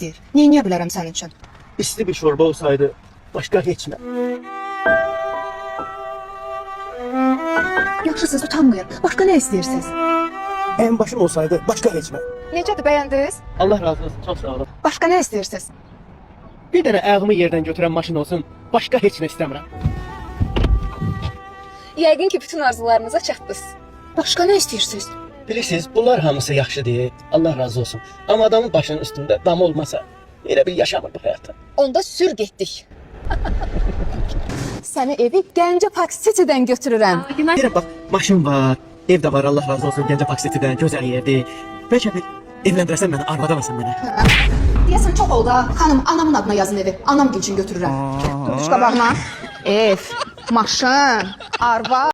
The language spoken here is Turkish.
istəyir? Neyniyə bilərəm sənin üçün? İsti bir şorba olsaydı başka hiç mi? Yaxşısınız, utanmayın. Başqa nə istəyirsiniz? En başım olsaydı başka hiç mi? Necədir, bəyəndiniz? Allah razı olsun, çok sağ olun. Başqa nə istəyirsiniz? Bir tane ayağımı yerden götüren maşın olsun, başka hiç ne istemiyorum. Yəqin ki, bütün arzularınıza çatdınız. Başqa nə istəyirsiniz? Bilirsiniz, bunlar hamısı yaxşı değil, Allah razı olsun. Ama adamın başının üstünde dam olmasa, elə bil yaşamır bu hayatı. Onda sür getdik. Səni evi Gəncə Park City-dən götürürəm. Deyirəm bax, maşın var, ev de var, Allah razı olsun, Gəncə Park City'dən, gözəl yerdir. Bəlkə bir evləndirəsən məni, arvadamasın mənə. Deyəsən çox oldu ha. Xanım, anamın adına yazın evi. Anam üçün götürürəm. Tutuşqa baxma. Ev, maşın, arva.